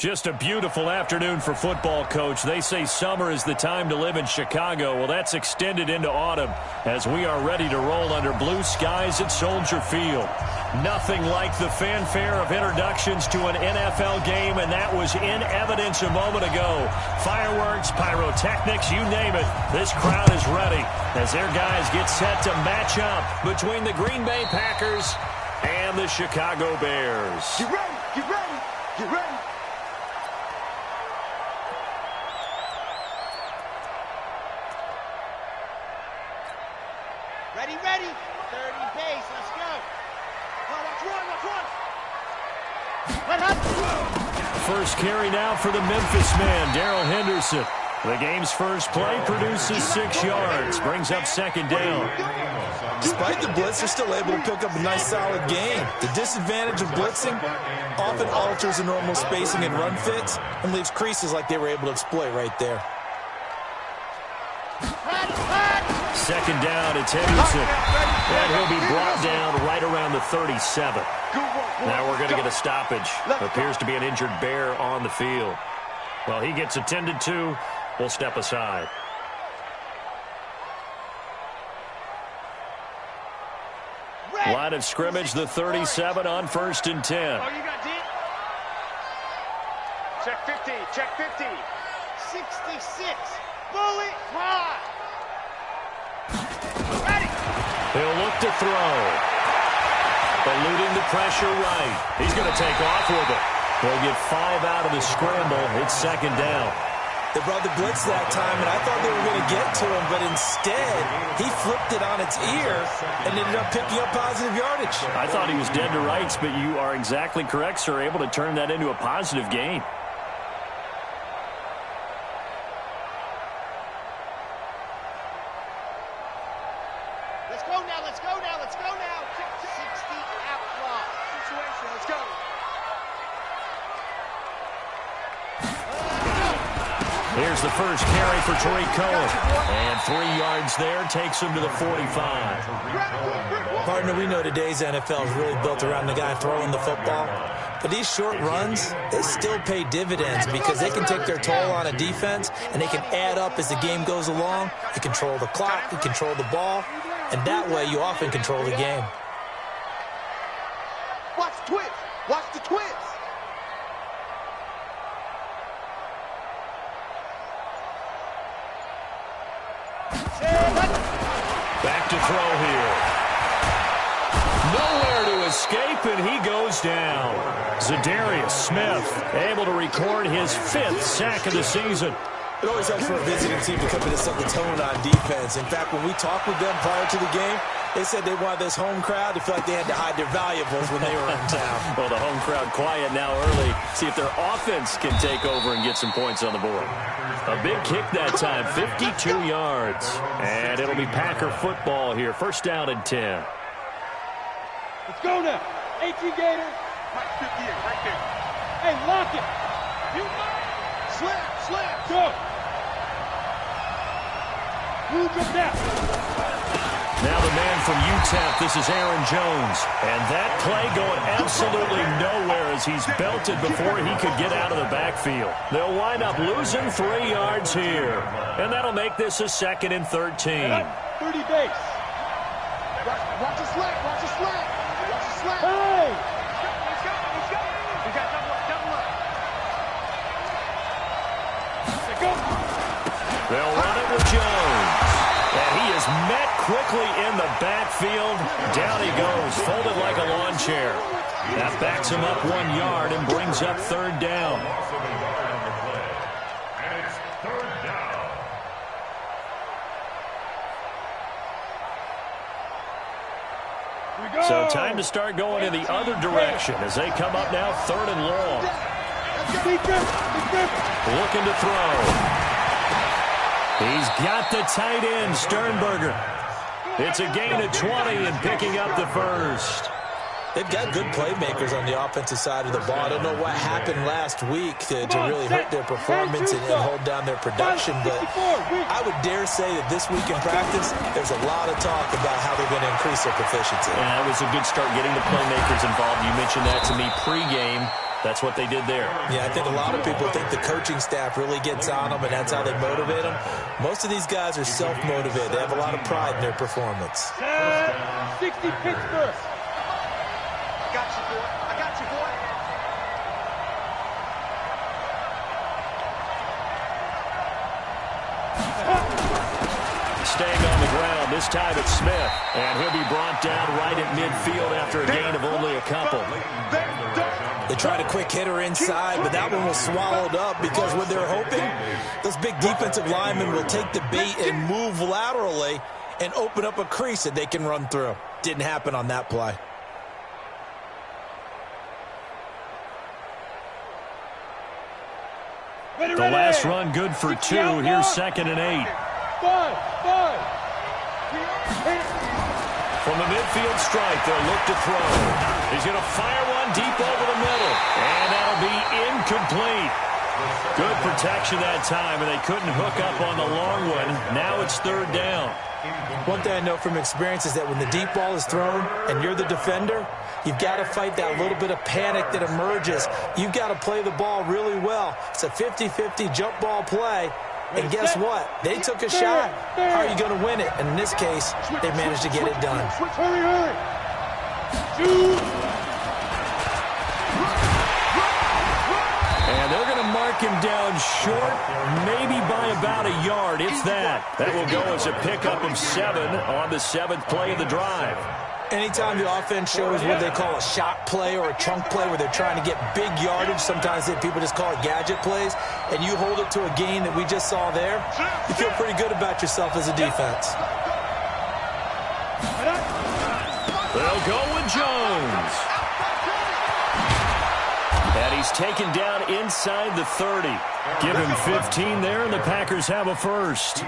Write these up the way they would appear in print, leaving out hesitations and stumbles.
Just a beautiful afternoon for football, Coach. They say summer is the time to live in Chicago. Well, that's extended into autumn as we are ready to roll under blue skies at Soldier Field. Nothing like the fanfare of introductions to an NFL game, and that was in evidence a moment ago. Fireworks, pyrotechnics, you name it. This crowd is ready as their guys get set to match up between the Green Bay Packers and the Chicago Bears. Get ready, get ready, get ready. Ready, ready. 30 pace. Let's go. Let's run. First carry now for the Memphis man, Darrell Henderson. The game's first play produces 6 yards, brings up second down. Despite the blitz, they're still able to pick up a nice solid gain. The disadvantage of blitzing often alters the normal spacing and run fits and leaves creases like they were able to exploit right there. Second down, it's Henderson. And he'll be brought down right around the 37. Now we're going to get a stoppage. Appears to be an injured Bear on the field. Well, he gets attended to. We'll step aside. Line of scrimmage, the 37 on 1st and 10. Oh, you got deep? Check 50, check 50. 66. Bullet high. Ready. He'll look to throw. Eluding the pressure right. He's going to take off with it. They'll get 5 out of the scramble. It's second down. They brought the blitz that time, and I thought they were going to get to him, but instead, he flipped it on its ear and ended up picking up positive yardage. I thought he was dead to rights, but you are exactly correct, sir. Able to turn that into a positive gain. Let's go now, let's go now, let's go now. 60 out clock. Situation, let's go. Here's the first carry for Tariq Cohen. And 3 yards there takes him to the 45. Partner, we know today's NFL is really built around the guy throwing the football. But these short runs, they still pay dividends because they can take their toll on a defense, and they can add up as the game goes along. You control the clock, you control the ball, and that way you often control the game. Watch the twist. Watch the twist. Back to throw here. Nowhere to escape, and he goes down. Zadarius Smith able to record his 5th sack of the season. It always helps for a visiting team to come in and set the tone on defense. In fact, when we talked with them prior to the game, they said they wanted this home crowd to feel like they had to hide their valuables when they were in town. Well, the home crowd quiet now early. See if their offense can take over and get some points on the board. A big kick that time, 52 yards. And it'll be Packer football here. First down and 10. Let's go now. 18 Gator. Right 58, right there. Hey, lock it. You slap. Go. Move it down. Now the man from UTEP, this is Aaron Jones. And that play going absolutely nowhere as he's belted before he could get out of the backfield. They'll wind up losing 3 yards here. And that'll make this a 2nd and 13. 30 base. Watch the slap, watch the slap. Watch the slap. Hey! Let's go. We got double up. Let's go. They'll run it with Jones. And he is met quickly in the backfield. Down he goes, folded like a lawn chair. That backs him up 1 yard and brings up 3rd down. So time to start going in the other direction as they come up now 3rd and long. Looking to throw. He's got the tight end, Sternberger. It's a gain of 20 and picking up the first. They've got good playmakers on the offensive side of the ball. I don't know what happened last week to really hurt their performance and hold down their production, but I would dare say that this week in practice, there's a lot of talk about how they're going to increase their proficiency. And that was a good start getting the playmakers involved. You mentioned that to me pregame. That's what they did there. Yeah, I think a lot of people think the coaching staff really gets on them, and that's how they motivate them. Most of these guys are self-motivated. They have a lot of pride in their performance. 60 Pittsburgh. I got you, boy. I got you, boy. Staying on the ground, this time it's Smith. And he'll be brought down right at midfield after a gain of only a couple. They tried a quick hitter inside, but that one was swallowed up because what they're hoping, those big defensive linemen will take the bait and move laterally and open up a crease that they can run through. Didn't happen on that play. The last run good for 2. Here's 2nd and 8. From the midfield strike, they'll look to throw. He's going to fire one deep over the middle. And that'll be incomplete. Good protection that time, and they couldn't hook up on the long one. Now it's 3rd down. One thing I know from experience is that when the deep ball is thrown and you're the defender, you've got to fight that little bit of panic that emerges. You've got to play the ball really well. It's a 50-50 jump ball play. And guess what? They took a shot. How are you going to win it? And in this case, they managed to get it done. Hurry. Shoot. And they're going to mark him down short, maybe by about a yard. It's that. That will go as a pickup of 7 on the 7th play of the drive. Anytime the offense shows what they call a shot play or a chunk play where they're trying to get big yardage, sometimes people just call it gadget plays, and you hold it to a gain that we just saw there, you feel pretty good about yourself as a defense. They'll go with Jones. And he's taken down inside the 30. Give him 15 there, and the Packers have a first.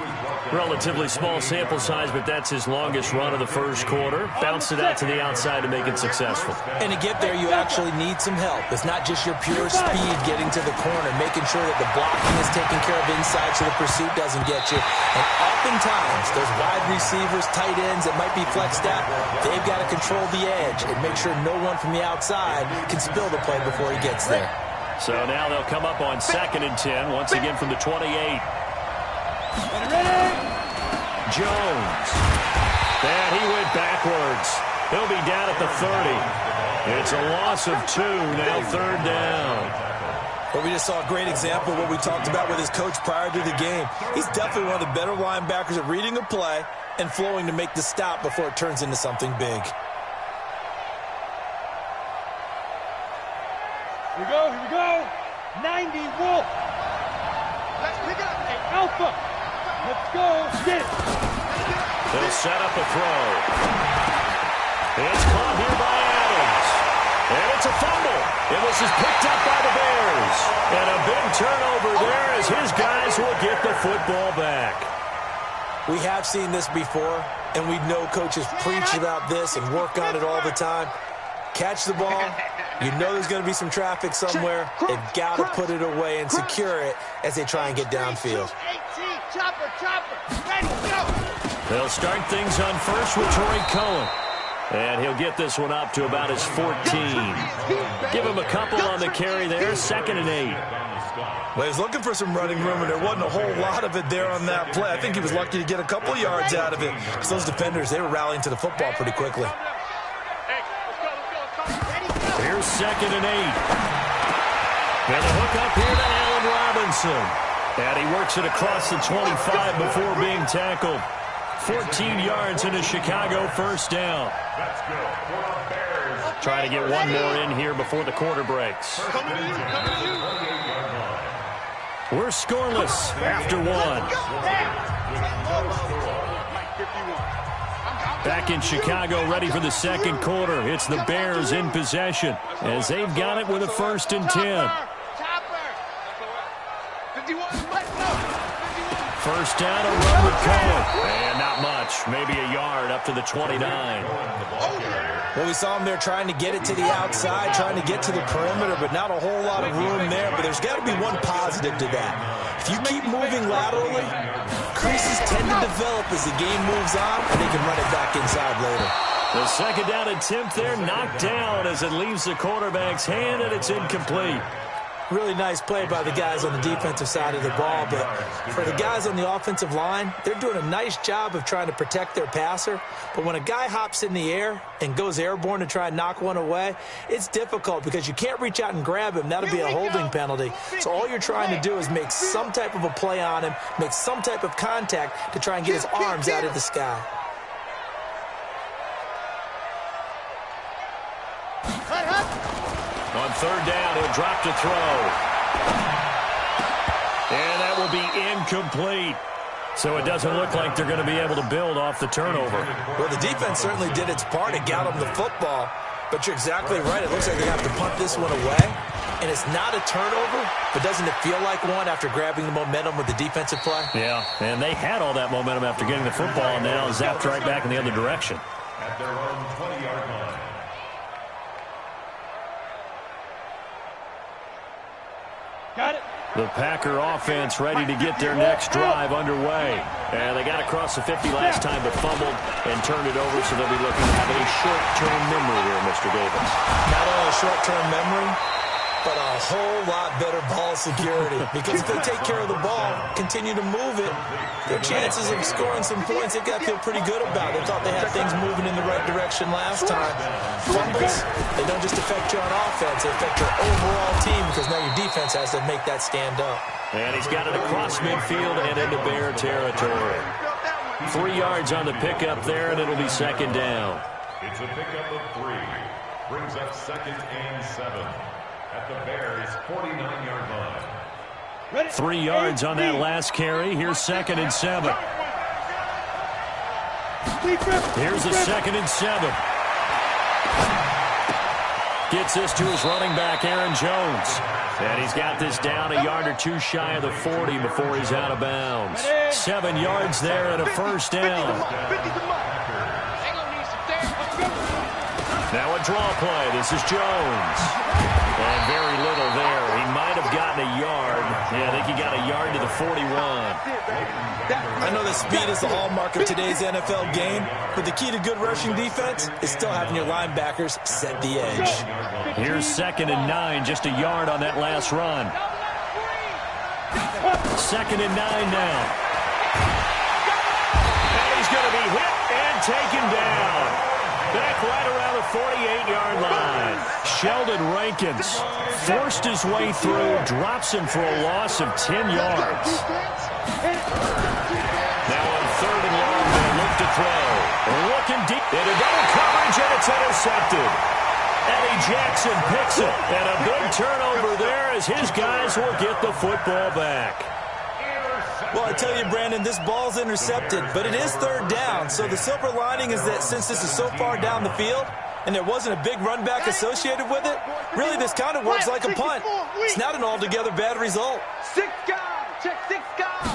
Relatively small sample size, but that's his longest run of the first quarter. Bounced it out to the outside to make it successful. And to get there, you actually need some help. It's not just your pure speed getting to the corner, making sure that the blocking is taken care of inside so the pursuit doesn't get you. And oftentimes, those wide receivers, tight ends that might be flexed out, they've got to control the edge and make sure no one from the outside can spill the play before he gets there. So now they'll come up on 2nd and 10, once again from the 28. Jones. And he went backwards. He'll be down at the 30. It's a loss of 2, now 3rd down. Well, we just saw a great example of what we talked about with his coach prior to the game. He's definitely one of the better linebackers at reading a play and flowing to make the stop before it turns into something big. Here we go. 90 Wolf. Let's pick it up. Hey, Alpha. Let's go. Get it. They'll set up a throw. It's caught here by Adams. And it's a fumble. And this is picked up by the Bears. And a big turnover there as his guys will get the football back. We have seen this before, and we know coaches preach about this and work on it all the time. Catch the ball. You know there's going to be some traffic somewhere. They've got to put it away and secure it as they try and get downfield. 18, chopper, ready, go. They'll start things on first with Troy Cohen. And he'll get this one up to about his 14. Give him a couple on the carry there, 2nd and 8. Well, he was looking for some running room, and there wasn't a whole lot of it there on that play. I think he was lucky to get a couple yards out of it because those defenders, they were rallying to the football pretty quickly. Here's 2nd and 8. And the hook up here to Allen Robinson. And he works it across the 25 before being tackled. 14 yards into Chicago, 1st down. Trying to get one more in here before the quarter breaks. We're scoreless after 1. Back in Chicago, ready for the 2nd quarter. It's the Bears in possession as they've got it with a 1st and 10. First down, a run with Cohen. And not much, maybe a yard up to the 29. Well, we saw him there trying to get it to the outside, trying to get to the perimeter, but not a whole lot of room there. But there's got to be one positive to that. If you keep moving laterally, creases tend to develop as the game moves on, and they can run it back inside later. The second down attempt there knocked down as it leaves the quarterback's hand, and it's incomplete. Really nice play by the guys on the defensive side of the ball, but for the guys on the offensive line, they're doing a nice job of trying to protect their passer. But when a guy hops in the air and goes airborne to try and knock one away, it's difficult because you can't reach out and grab him. That'll be a holding penalty. So all you're trying to do is make some type of a play on him, make some type of contact to try and get his arms out of the sky. On third down, he'll drop to throw. And that will be incomplete. So it doesn't look like they're going to be able to build off the turnover. Well, the defense certainly did its part to get them the football. But you're exactly right. It looks like they're going to have to punt this one away. And it's not a turnover, but doesn't it feel like one after grabbing the momentum with the defensive play? Yeah, and they had all that momentum after getting the football, and now zapped right back in the other direction. At their own 20-yard line. Got it. The Packer offense ready to get their next drive underway. And they got across the 50 last time but fumbled and turned it over, so they'll be looking to have a short-term memory here, Mr. Davis. Not only a short-term memory, but a whole lot better ball security. Because if they take care of the ball, continue to move it, their chances of scoring some points, they've got to feel pretty good about. They thought they had things moving in the right direction last time. Fumbles, they don't just affect you on offense, they affect your overall team because now your defense has to make that stand up. And he's got it across midfield and into Bear territory. 3 yards on the pickup there, and it'll be second down. It's a pickup of 3. Brings up 2nd and 7. At the Bears' 49-yard line. 3 yards on that last carry. Here's 2nd and 7. Here's a 2nd and 7. Gets this to his running back, Aaron Jones. And he's got this down a yard or two shy of the 40 before he's out of bounds. 7 yards there and a first down. Now a draw play. This is Jones. And very little there. He might have gotten a yard. Yeah, I think he got a yard to the 41. I know that speed is the hallmark of today's NFL game, but the key to good rushing defense is still having your linebackers set the edge. Here's 2nd and 9, just a yard on that last run. 2nd and 9 now. And he's going to be hit and taken down. Back right around the 48-yard line. Sheldon Rankins forced his way through, drops him for a loss of 10 yards. Now on 3rd and long, they look to throw. Looking deep into double coverage, and it's intercepted. Eddie Jackson picks it, and a big turnover there as his guys will get the football back. Well, I tell you, Brandon, this ball's intercepted, but it is 3rd down. So the silver lining is that since this is so far down the field and there wasn't a big run back associated with it, really this kind of works like a punt. It's not an altogether bad result. 6 guys. Check 6 guys.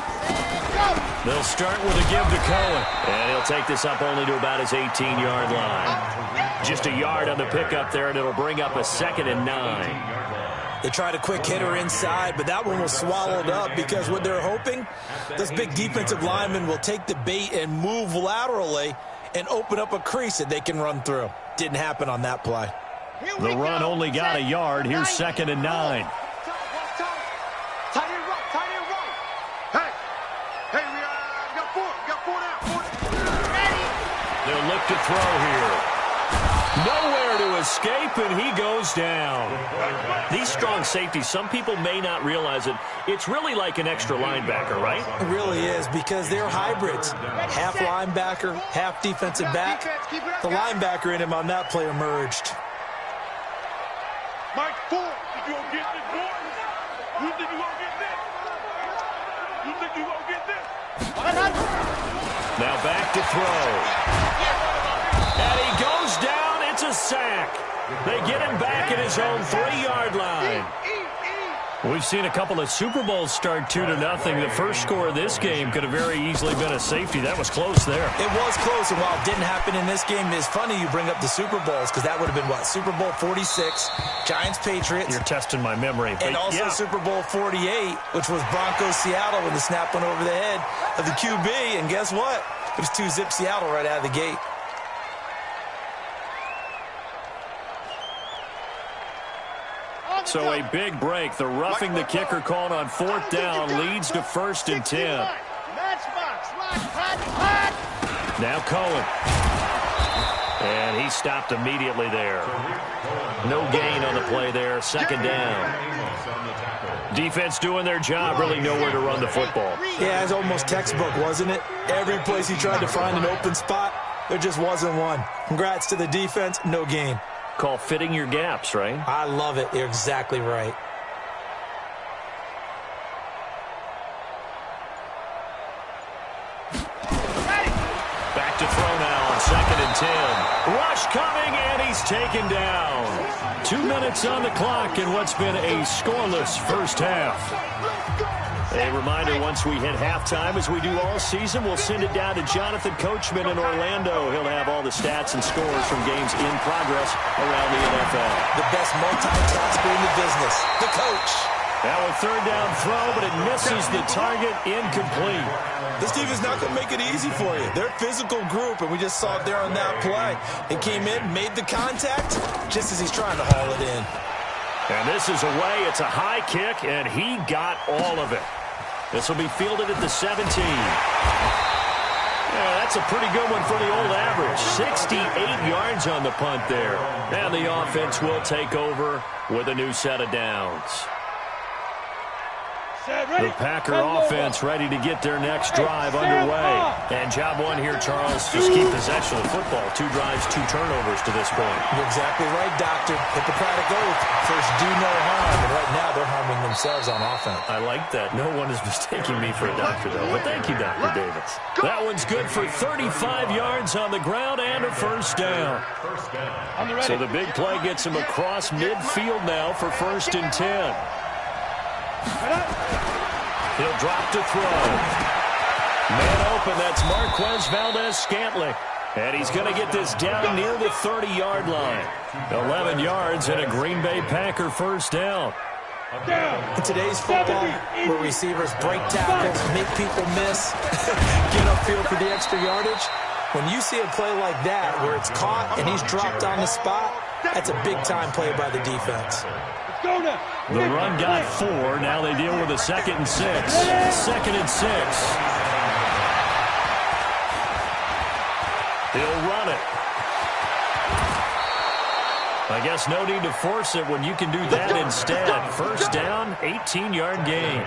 They'll start with a give to Cohen, and he'll take this up only to about his 18-yard line. Just a yard on the pickup there, and it'll bring up a 2nd and 9. They tried a quick hitter inside, but that one was swallowed up because what they're hoping, those big defensive linemen will take the bait and move laterally and open up a crease that they can run through. Didn't happen on that play. The run only got a yard. Here's 2nd and 9. Tight end right. Hey, we got 4 now. They'll look to throw here. Nowhere to escape, and he goes down. These strong safeties, some people may not realize it. It's really like an extra linebacker, right? It really is because they're hybrids. Half linebacker, half defensive back. The linebacker in him on that play emerged. Mike, 4. You gonna get this, boy? You think you gonna get this? You think you gonna get this? Now back to throw. And he goes down. It's a sack. They get him back at his own 3-yard line. We've seen a couple of Super Bowls start 2-0. The first score of this game could have very easily been a safety. That was close there. It was close, and while it didn't happen in this game, it's funny you bring up the Super Bowls because that would have been, what, Super Bowl 46, Giants-Patriots. You're testing my memory. And also Super Bowl 48, which was Broncos-Seattle when the snap went over the head of the QB. And guess what? It was 2-zip Seattle right out of the gate. So a big break. The roughing the kicker called on 4th down leads to 1st and 10. Matchbox, lock, hot. Now Cohen. And he stopped immediately there. No gain on the play there. 2nd down. Defense doing their job. Really nowhere to run the football. Yeah, it's almost textbook, wasn't it? Every place he tried to find an open spot, there just wasn't one. Congrats to the defense. No gain. Call fitting your gaps, right? I love it. You're exactly right. Back to throw now on 2nd and 10. Rush coming, and he's taken down. 2 minutes on the clock in what's been a scoreless first half. A reminder, once we hit halftime, as we do all season, we'll send it down to Jonathan Coachman in Orlando. He'll have all the stats and scores from games in progress around the NFL. The best multitasker in the business, the coach. Now a 3rd down throw, but it misses the target, incomplete. This team is not going to make it easy for you. They're a physical group, and we just saw it there on that play. He came in, made the contact, just as he's trying to haul it in. And this is away. It's a high kick, and he got all of it. This will be fielded at the 17. Yeah, that's a pretty good one for the old average. 68 yards on the punt there. And the offense will take over with a new set of downs. The Packer offense ready to get their next drive underway. And job one here, Charles, just keep possession of the football. 2 drives, 2 turnovers to this point. You're exactly right, Doctor. Hippocratic oath. First, do no harm. And right now, they're harming themselves on offense. I like that. No one is mistaking me for a doctor, though. But thank you, Dr. Davis. That one's good for 35 yards on the ground and a 1st down. So the big play gets him across midfield now for 1st and 10. He'll drop to throw. Man open, that's Marquez Valdez-Scantling. And he's going to get this down near the 30-yard line. 11 yards and a Green Bay Packer 1st down. In today's football, where receivers break tackles, make people miss, get upfield for the extra yardage, when you see a play like that where it's caught and he's dropped on the spot, that's a big-time play by the defense. The run got 4. Now they deal with a 2nd and 6. 2nd and 6. He'll run it. I guess no need to force it when you can do that instead. 1st down, 18-yard gain.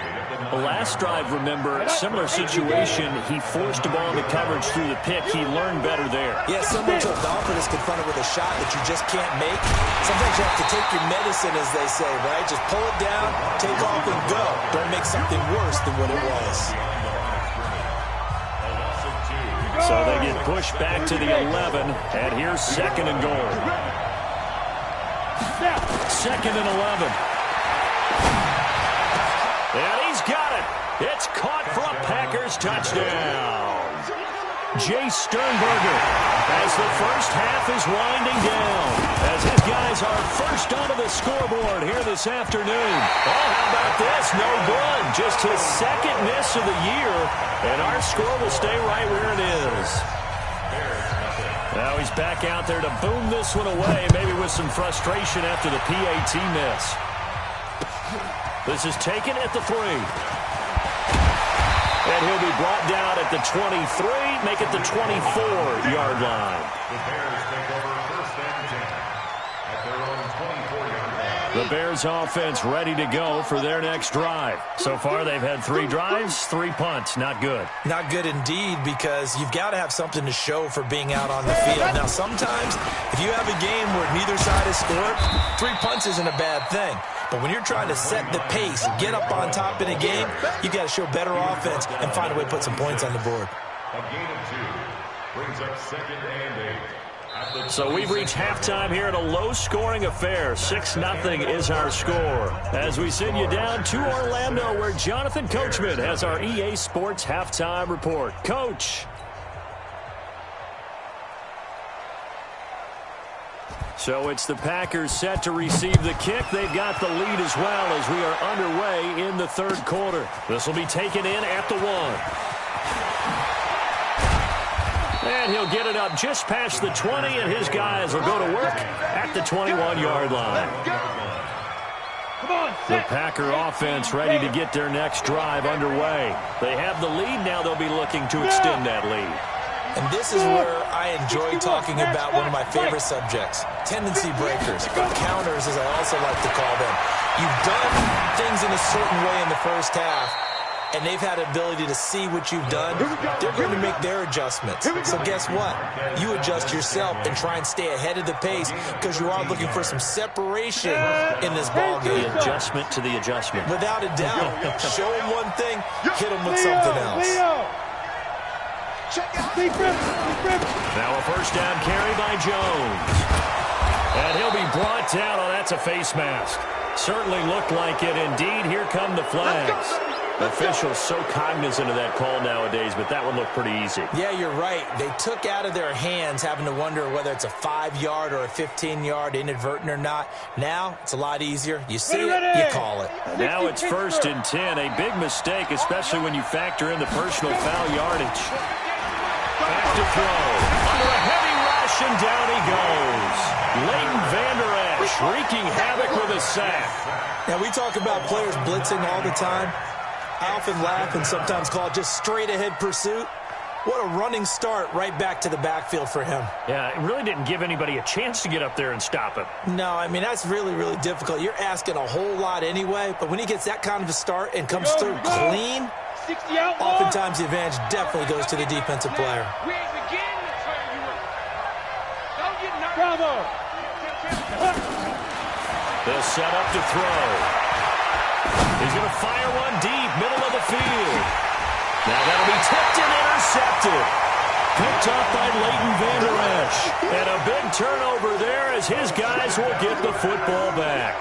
The last drive, remember, similar situation. He forced the ball into coverage through the pick. He learned better there. Yeah, similar to a golfer that's confronted with a shot that you just can't make. Sometimes you have to take your medicine, as they say, right? Just pull it down, take off, and go. Don't make something worse than what it was. So they get pushed back to the 11, and here's 2nd and goal. 2nd and 11. And he's got it. It's caught for a Packers touchdown. Jay Sternberger as the first half is winding down. As his guys are first onto the scoreboard here this afternoon. Oh, how about this? No good. Just his 2nd miss of the year. And our score will stay right where it is. Now he's back out there to boom this one away, maybe with some frustration after the PAT miss. This is taken at the 3. And he'll be brought down at the 23, make it the 24-yard line. The Bears take over 1st and 10 at their own 24-yard line. The Bears offense ready to go for their next drive. So far, they've had 3 drives, 3 punts. Not good. Not good indeed, because you've got to have something to show for being out on the field. Now, sometimes, if you have a game where neither side has scored, 3 punts isn't a bad thing. But when you're trying to set the pace, get up on top in a game, you've got to show better offense and find a way to put some points on the board. A gain of 2 brings up 2nd and 8. So we've reached halftime here in a low-scoring affair. 6-0 is our score. As we send you down to Orlando, where Jonathan Coachman has our EA Sports halftime report. Coach. So it's the Packers set to receive the kick. They've got the lead as well as we are underway in the 3rd quarter. This will be taken in at the 1. And he'll get it up just past the 20, and his guys will go to work at the 21-yard line. The Packer offense ready to get their next drive underway. They have the lead now. They'll be looking to extend that lead. And this is where I enjoy talking about one of my favorite subjects, tendency breakers, or counters as I also like to call them. You've done things in a certain way in the first half, and they've had the ability to see what you've done. They're going to make their adjustments. So guess what? You adjust yourself and try and stay ahead of the pace because you are looking for some separation in this ballgame. The adjustment to the adjustment. Without a doubt. Show them one thing, hit them with something else. Now a first down carry by Jones. And he'll be brought down. Oh, that's a face mask. Certainly looked like it. Indeed, here come the flags. Officials so cognizant of that call nowadays, but that one looked pretty easy. Yeah, you're right. They took out of their hands having to wonder whether it's a 5-yard or a 15-yard inadvertent or not. Now, it's a lot easier. You see it, you call it. And now it's 1st and 10. A big mistake, especially when you factor in the personal foul yardage. Back to throw. Under a heavy rush, and down he goes. Leighton Vander Esch wreaking havoc with a sack. Now, we talk about players blitzing all the time. I often laugh and sometimes call it just straight-ahead pursuit. What a running start right back to the backfield for him. Yeah, it really didn't give anybody a chance to get up there and stop him. No, I mean, that's really, really difficult. You're asking a whole lot anyway, but when he gets that kind of a start and comes through clean, oftentimes the advantage definitely goes to the defensive player. They'll set up to throw. He's going to fire one deep, middle of the field. Now that'll be tipped and intercepted. Picked up by Leighton Vander Esch. And a big turnover there as his guys will get the football back.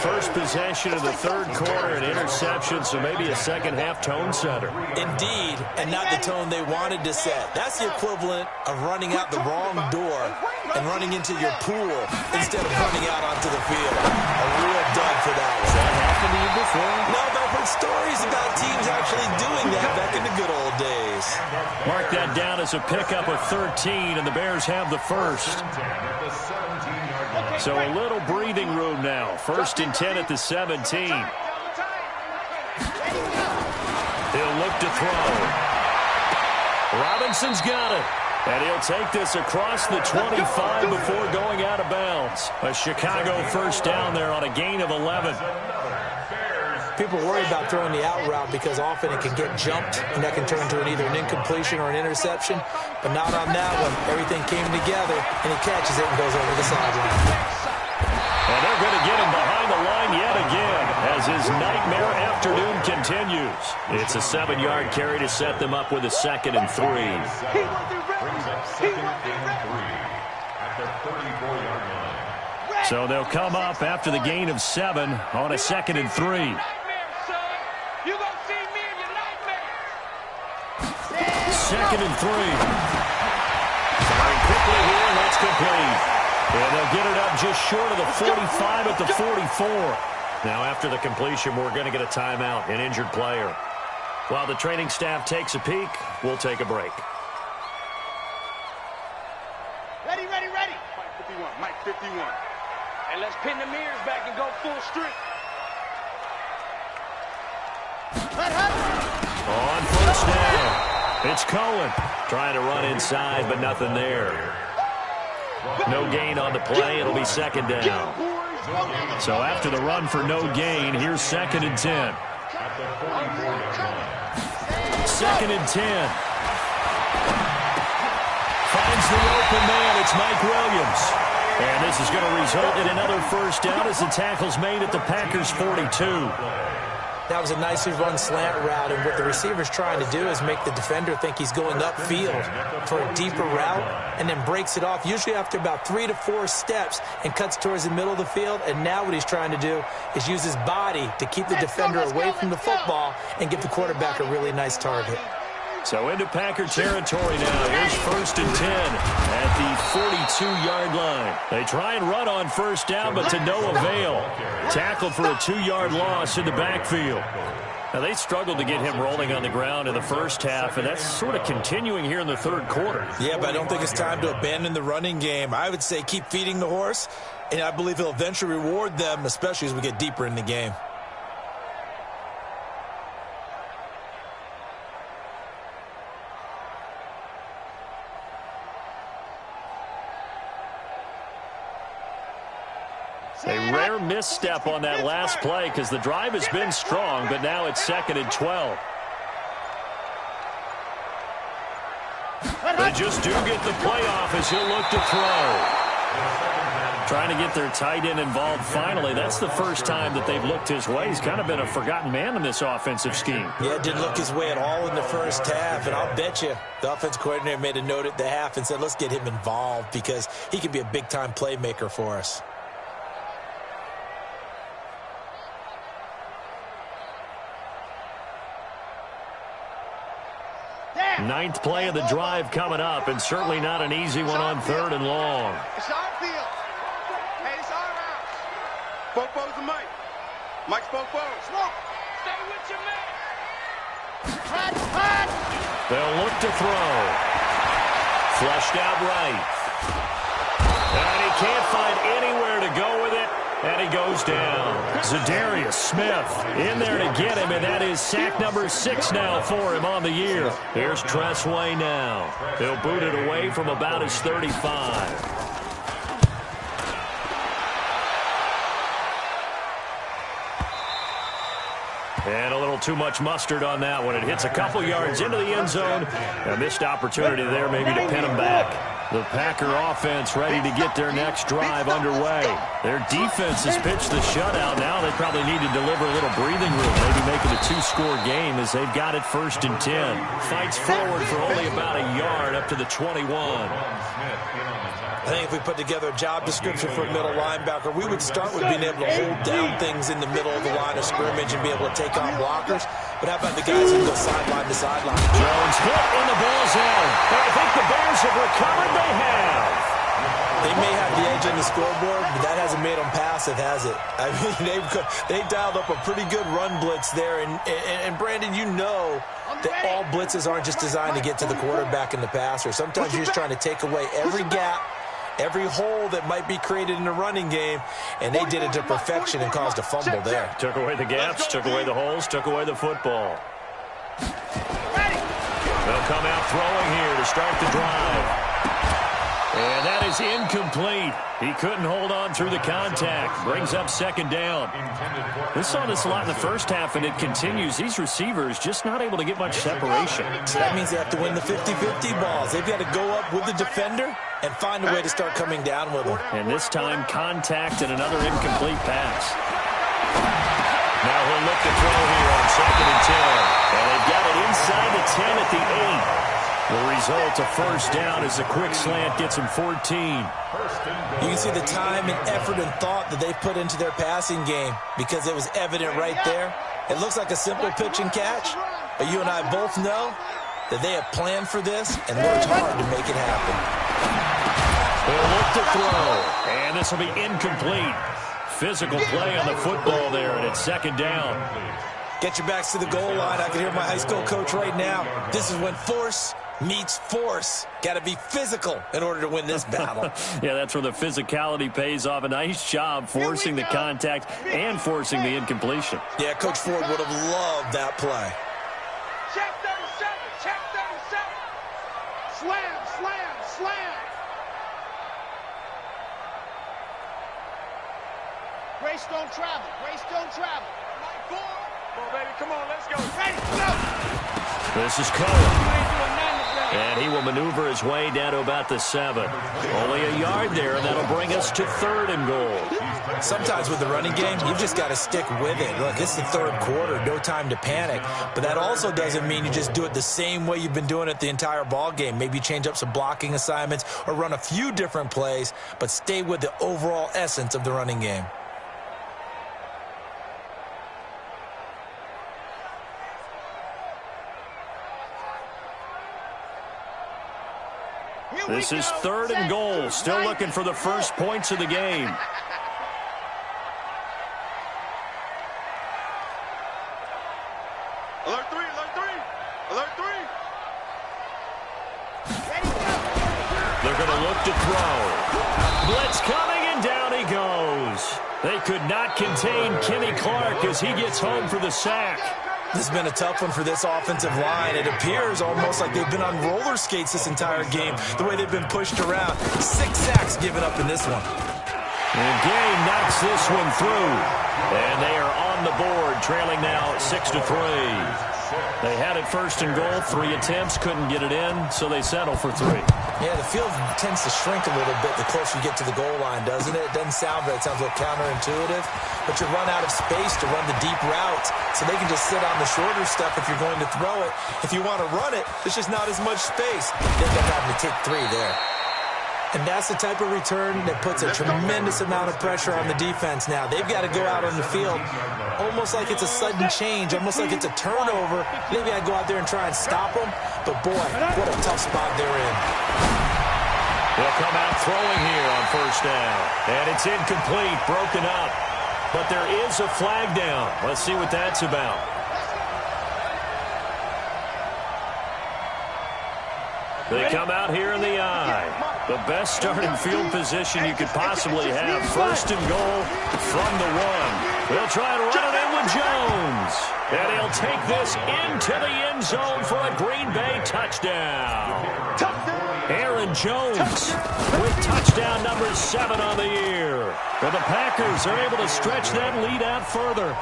First possession of the third quarter, an interception, so maybe a second-half tone setter. Indeed, and not the tone they wanted to set. That's the equivalent of running out the wrong door and running into your pool instead of running out onto the field. A real dud for that one. Has that happened to you before? No, but I've heard stories about teams actually doing that back in the good old days. Mark that down as a pickup of 13, and the Bears have the first. So a little breathing room now. 1st and 10 at the 17. He'll look to throw. Robinson's got it. And he'll take this across the 25 before going out of bounds. A Chicago first down there on a gain of 11. People worry about throwing the out route because often it can get jumped, and that can turn into either an incompletion or an interception. But not on that one. Everything came together, and he catches it and goes over the sideline. And they're going to get him behind the line yet again as his nightmare afternoon continues. It's a 7-yard carry to set them up with a 2nd and 3. Brings up 2nd and 3 at the 34-yard line. So they'll come up after the gain of 7 on a 2nd and 3. You gonna see me in your nightmare. 2nd and 3. Firing quickly here, and that's complete. And they'll get it up just short of the 45 at the 44. Now after the completion, we're going to get a timeout, an injured player. While the training staff takes a peek, we'll take a break. Ready, ready, ready. Mike 51, Mike 51. And let's pin the mirrors back and go full strength. On first down, it's Cohen trying to run inside, but nothing there. No gain on the play. It'll be 2nd down. So after the run for no gain, here's 2nd and 10. 2nd and 10. Finds the open man. It's Mike Williams. And this is going to result in another first down as the tackle's made at the Packers' 42. That was a nicely run slant route, and what the receiver's trying to do is make the defender think he's going upfield for a deeper route and then breaks it off, usually after about 3 to 4 steps, and cuts towards the middle of the field. And now what he's trying to do is use his body to keep the defender away from the football and give the quarterback a really nice target. So into Packer territory now. Here's 1st and 10 at the 42-yard line. They try and run on first down, but to no avail. Tackled for a 2-yard loss in the backfield. Now, they struggled to get him rolling on the ground in the first half, and that's sort of continuing here in the third quarter. Yeah, but I don't think it's time to abandon the running game. I would say keep feeding the horse and I believe he'll eventually reward them, especially as we get deeper in the game. A rare misstep on that last play because the drive has been strong, but now it's 2nd and 12. They just do get the playoff as he'll look to throw. Trying to get their tight end involved finally. That's the first time that they've looked his way. He's kind of been a forgotten man in this offensive scheme. Yeah, didn't look his way at all in the first half, and I'll bet you the offense coordinator made a note at the half and said, let's get him involved because he can be a big-time playmaker for us. Ninth play of the drive coming up, and certainly not an easy one on 3rd and long. It's our field. Hey, it's our route. Popo's the Mike. Mike's Popo. Smoke. Stay with your man. Hot. They'll look to throw. Flushed out right. And he can't find anywhere to go with it. And he goes down. Zadarius Smith in there to get him, and that is sack number 6 now for him on the year. Here's Tressway now. He'll boot it away from about his 35. And a little too much mustard on that one. It hits a couple yards into the end zone. A missed opportunity there maybe to pin him back. The Packer offense ready to get their next drive underway. Their defense has pitched the shutout. Now they probably need to deliver a little breathing room, maybe make it a 2-score game as they've got it 1st and 10. Fights forward for only about a yard up to the 21. I think if we put together a job description for a middle linebacker, we would start with being able to hold down things in the middle of the line of scrimmage and be able to take on blockers. But how about the guys who go sideline to sideline? Jones hit in the ball zone. And I think the Bears have recovered. They have. They may have the edge on the scoreboard, but that hasn't made them passive, has it? I mean, they dialed up a pretty good run blitz there. And Brandon, you know that all blitzes aren't just designed to get to the quarterback and the passer. Sometimes you're just trying to take away every gap, every hole that might be created in the running game, and they did it to perfection and caused a fumble there. Took away the gaps, took away the holes, took away the football. They'll come out throwing here to start the drive. And that is incomplete. He couldn't hold on through the contact. Brings up 2nd down. We saw this a lot in the first half, and it continues. These receivers just not able to get much separation. That means they have to win the 50-50 balls. They've got to go up with the defender and find a way to start coming down with them. And this time, contact and another incomplete pass. Now he'll look to throw here on 2nd and 10. And they've got it inside the 10 at the 8. The result, a 1st down as a quick slant gets him 14. You can see the time and effort and thought that they put into their passing game because it was evident right there. It looks like a simple pitch and catch, but you and I both know that they have planned for this and worked hard to make it happen. They'll look to throw, and this will be incomplete. Physical play on the football there, and it's 2nd down. Get your backs to the goal line. I can hear my high school coach right now. This is when force meets force. Got to be physical in order to win this battle. Yeah, that's where the physicality pays off. A nice job forcing the contact and forcing the incompletion. Yeah, Coach Ford would have loved that play. Check 37. Check 37. Slam, slam, slam. Grace don't travel. Grace don't travel. Come on, baby. Come on, let's go. Ready, go. This is Cohen. And he will maneuver his way down to about the 7. Only a yard there, and that'll bring us to 3rd and goal. Sometimes with the running game, you've just got to stick with it. Look, it's the 3rd quarter, no time to panic. But that also doesn't mean you just do it the same way you've been doing it the entire ball game. Maybe change up some blocking assignments or run a few different plays, but stay with the overall essence of the running game. This is 3rd and goal. Still looking for the first points of the game. Alert 3, alert 3. Alert 3. They're going to look to throw. Blitz coming, and down he he goes. They could not contain Kenny Clark as he gets home for the sack. This has been a tough one for this offensive line. It appears almost like they've been on roller skates this entire game, the way they've been pushed around. 6 sacks given up in this one. And Gay knocks this one through. And they are on the board, trailing now 6-3. They had it first and goal, 3 attempts, couldn't get it in, so they settle for 3. Yeah, the field tends to shrink a little bit the closer you get to the goal line, doesn't it? It doesn't sound right. It sounds a little counterintuitive. But you run out of space to run the deep routes, so they can just sit on the shorter stuff if you're going to throw it. If you want to run it, there's just not as much space. They end up having to take 3 there. And that's the type of return that puts a tremendous amount of pressure on the defense now. They've got to go out on the field almost like it's a sudden change, almost like it's a turnover. Maybe I go out there and try and stop them, but boy, what a tough spot they're in. They'll come out throwing here on first down. And it's incomplete, broken up. But there is a flag down. Let's see what that's about. They come out here in the I. The best starting field position you could possibly have. First and goal from the 1. They'll try and run it in with Jones. And he'll take this into the end zone for a Green Bay touchdown. Aaron Jones with touchdown number 7 on the year. Well, the Packers are able to stretch that lead out further.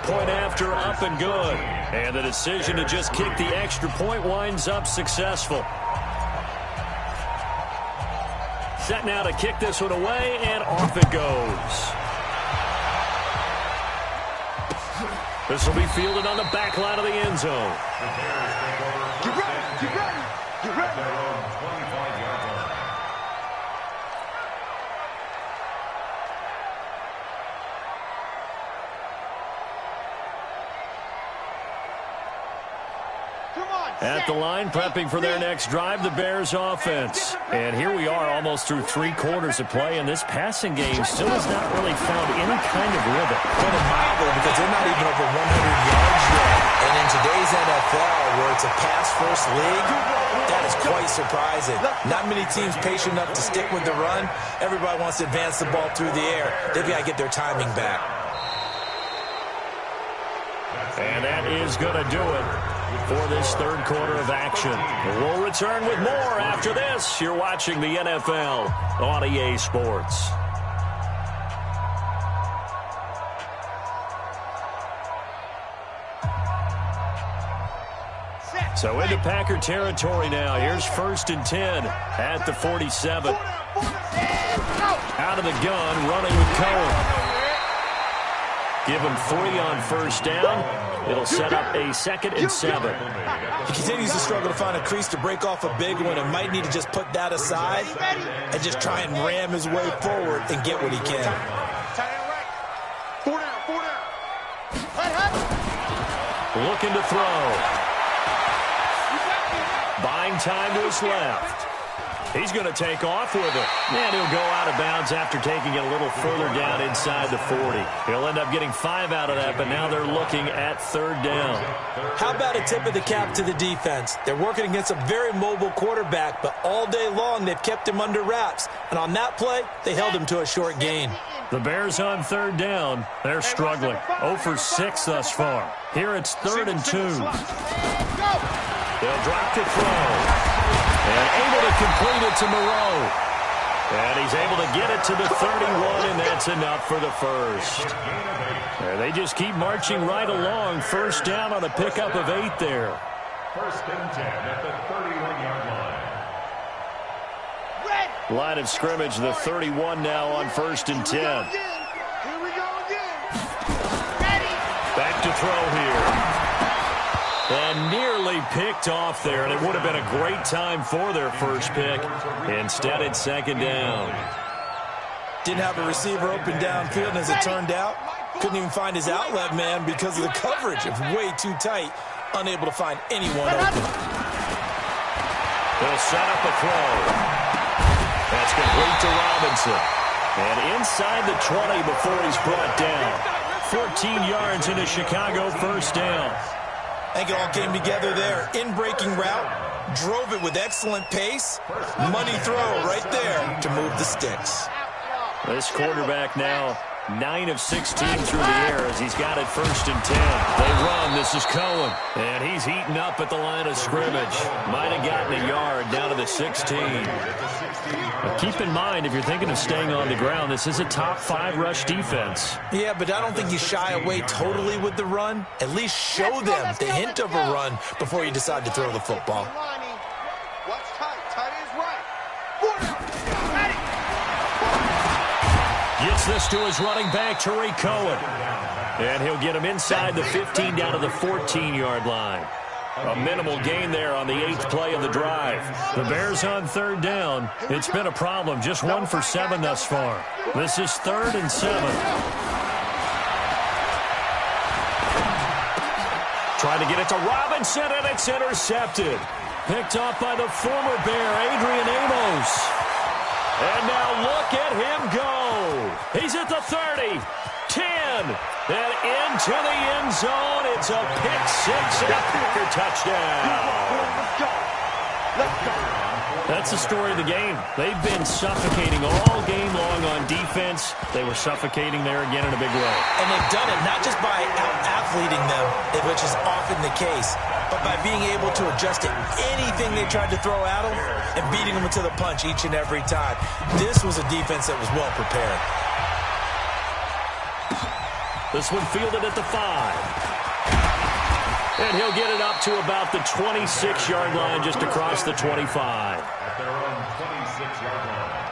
Point after, up and good. And the decision to just kick the extra point winds up successful. Set now to kick this one away, and off it goes. This will be fielded on the back line of the end zone. Get ready, get ready, get ready. At the line, prepping for their next drive, the Bears offense. And here we are almost through 3 quarters of play, and this passing game still has not really found any kind of rhythm. Kind of marvel because they're not even over 100 yards yet. And in today's NFL, where it's a pass-first league, that is quite surprising. Not many teams patient enough to stick with the run. Everybody wants to advance the ball through the air. They've got to get their timing back. And that is going to do it for this third quarter of action. We'll return with more after this. You're watching the NFL on EA Sports. So into Packer territory now. Here's 1st and 10 at the 47. Out of the gun, running with Cohen. Give him 3 on first down. It'll set up a 2nd and 7. He continues to struggle to find a crease to break off a big one and might need to just put that aside and just try and ram his way forward and get what he can. 4 down. Looking to throw. Buying time to his left. He's going to take off with it. And he'll go out of bounds after taking it a little further down inside the 40. He'll end up getting 5 out of that, but now they're looking at 3rd down. How about a tip of the cap to the defense? They're working against a very mobile quarterback, but all day long they've kept him under wraps. And on that play, they held him to a short gain. The Bears on 3rd down. They're struggling. 0 for 6 thus far. Here it's 3rd and 2. They'll drop to throw. And able to complete it to Moreau. And he's able to get it to the 31, and that's enough for the first. And they just keep marching right along. 1st down on a pickup of 8 there. 1st and 10 at the 31-yard line. Line of scrimmage, the 31 now on 1st and 10. Here we go again. Back to throw here. And nearly picked off there, and it would have been a great time for their first pick. Instead, it's 2nd down. Didn't have a receiver open downfield, and as it turned out, couldn't even find his outlet man because of the coverage. It was way too tight, unable to find anyone open. They'll set up a throw. That's complete to Robinson. And inside the 20 before he's brought down. 14 yards into Chicago, 1st down. I think it all came together there. In-breaking route, drove it with excellent pace. Money throw right there to move the sticks. This quarterback now 9 of 16 through the air as he's got it 1st and 10. They run. This is Cohen. And he's heating up at the line of scrimmage. Might have gotten a yard down to the 16. But keep in mind, if you're thinking of staying on the ground, this is a top 5 rush defense. Yeah, but I don't think you shy away totally with the run. At least show them the hint of a run before you decide to throw the football. What's tight? Tight is right. Gets this to his running back, Tariq Cohen. And he'll get him inside the 15 down to the 14-yard line. A minimal gain there on the 8th play of the drive. The Bears on 3rd down. It's been a problem. Just 1 for 7 thus far. This is 3rd and 7. Trying to get it to Robinson, and it's intercepted. Picked off by the former Bear, Adrian Amos. And now look at him go. He's at the 30, 10, and into the end zone. It's a pick 6 and a Packer touchdown. Let's go. That's the story of the game. They've been suffocating all game long on defense. They were suffocating there again in a big way. And they've done it not just by out-athleting them, which is often the case, but by being able to adjust to anything they tried to throw at them and beating them to the punch each and every time. This was a defense that was well prepared. This one fielded at the 5. And he'll get it up to about the 26-yard line, just across the 25. At their own 26-yard line.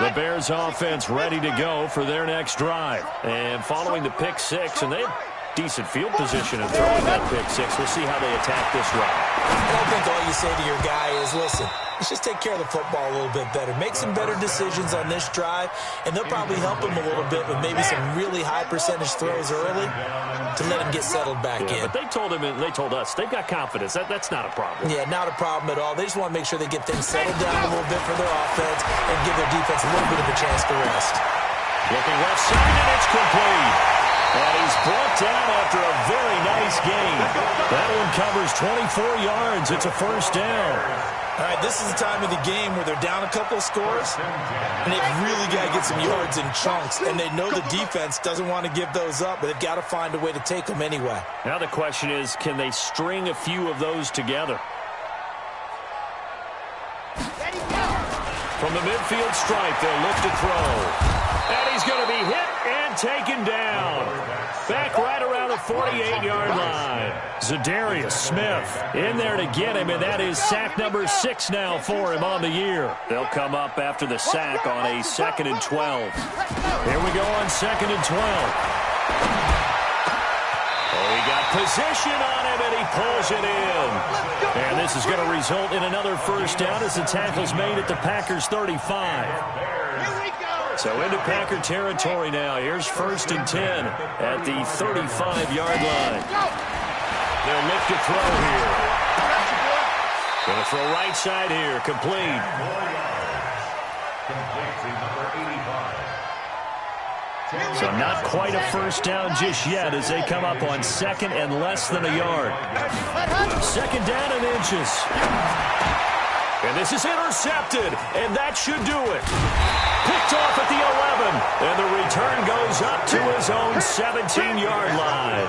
The Bears offense ready to go for their next drive. And following the pick 6, and they have decent field position and throwing that pick 6. We'll see how they attack this drive. I don't think all you say to your guy is, listen, let's just take care of the football a little bit better. Make some better decisions on this drive, and they'll probably help him a little bit with maybe some really high percentage throws early to let him get settled back in. But they told him, and they told us, they've got confidence. That's not a problem. Yeah, not a problem at all. They just want to make sure they get things settled down a little bit for their offense and give their defense a little bit of a chance to rest. Looking left side, and it's complete. And he's brought down after a very nice gain. That one covers 24 yards. It's a 1st down. All right, this is the time of the game where they're down a couple of scores, and they've really got to get some yards in chunks, and they know the defense doesn't want to give those up, but they've got to find a way to take them anyway. Now the question is, can they string a few of those together? From the midfield stripe, they'll look to throw. And he's going to be hit and taken down. Back right around the 48-yard line. Zadarius Smith in there to get him, and that is sack number 6 now for him on the year. They'll come up after the sack on a 2nd and 12. Here we go on 2nd and 12. Oh, he got position on him, and he pulls it in. And this is going to result in another 1st down as the tackle's made at the Packers' 35. So into Packer territory now. Here's 1st and 10 at the 35-yard line. They'll look to throw here. Going to throw right side here. Complete. So not quite a 1st down just yet as they come up on 2nd and less than a yard. 2nd down and inches. And this is intercepted, and that should do it. Picked off at the 11, and the return goes up to his own 17-yard line.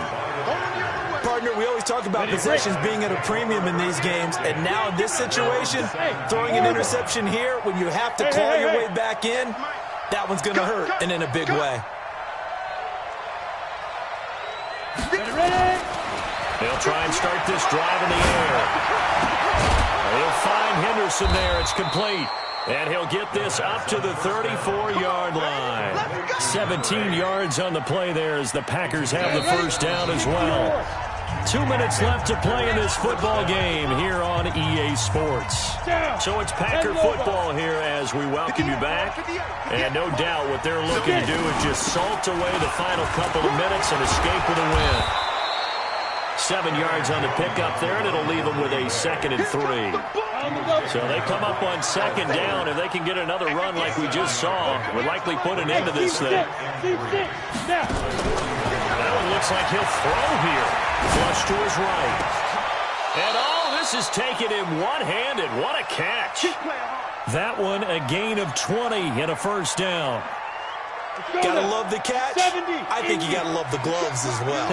Partner, we always talk about possessions being at a premium in these games, and now in this situation, throwing an interception here when you have to claw your way back in, that one's going to hurt, and in a big way. They'll try and start this drive in the air. He'll find Henderson there. It's complete. And he'll get this up to the 34-yard line. 17 yards on the play there as the Packers have the 1st down as well. 2 minutes left to play in this football game here on EA Sports. So it's Packer football here as we welcome you back. And no doubt what they're looking to do is just salt away the final couple of minutes and escape with a win. 7 yards on the pickup there, and it'll leave them with a 2nd and 3. So they come up on 2nd down. If they can get another run like we just saw, we'll likely put an end to this thing. That one looks like he'll throw here. Flush to his right. And oh, This is taken in one-handed. What a catch. That one a gain of 20 and a first down. Gotta love the catch. I think you gotta love the gloves as well.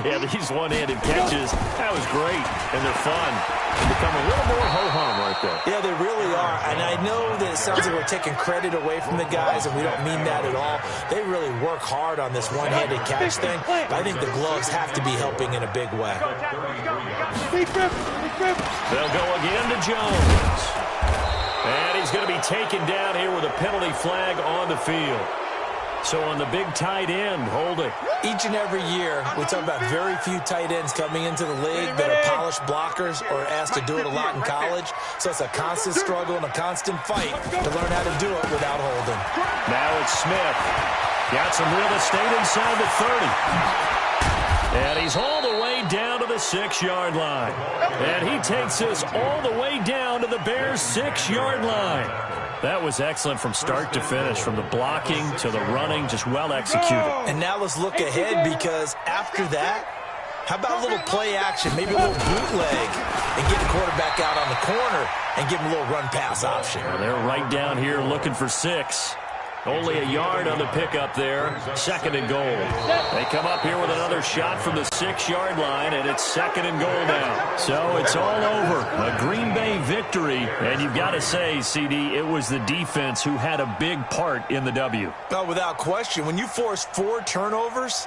Yeah, these one-handed catches, that was great, and they're fun. They become a little more ho-hum right there. Yeah, they really are, and I know that it sounds like we're taking credit away from the guys, and we don't mean that at all. They really work hard on this one-handed catch thing, but I think the gloves have to be helping in a big way. They'll go again to Jones. And he's going to be taken down here with a penalty flag on the field. So on the big tight end, holding. Each and every year, we talk about very few tight ends coming into the league that are polished blockers or asked to do it a lot in college. So it's a constant struggle and a constant fight to learn how to do it without holding. Now it's Smith. Got some real estate inside the 30. And he's all the way down to the 6-yard line. And he takes us all the way down to the Bears' 6-yard line. That was excellent from start to finish, from the blocking to the running, just well executed. And now let's look ahead, because after that, how about a little play action, maybe a little bootleg, and get the quarterback out on the corner and give him a little run-pass option. Well, they're right down here looking for 6. Only a yard on the pickup there. 2nd and goal. They come up here with another shot from the 6-yard line, and it's 2nd and goal now. So it's all over. A Green Bay victory. And you've got to say, CD, it was the defense who had a big part in the W. No, without question. When you force 4 turnovers,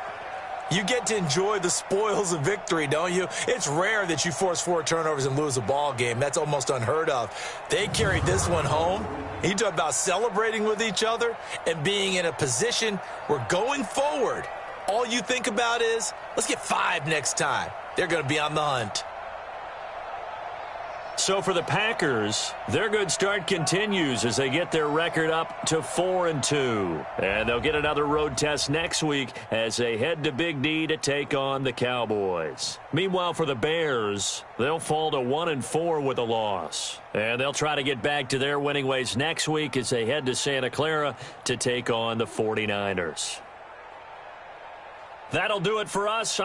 you get to enjoy the spoils of victory, don't you? It's rare that you force 4 turnovers and lose a ball game. That's almost unheard of. They carried this one home. You talk about celebrating with each other and being in a position where going forward, all you think about is, let's get 5 next time. They're going to be on the hunt. So for the Packers, their good start continues as they get their record up to 4-2. And they'll get another road test next week as they head to Big D to take on the Cowboys. Meanwhile, for the Bears, they'll fall to 1-4 with a loss. And they'll try to get back to their winning ways next week as they head to Santa Clara to take on the 49ers. That'll do it for us.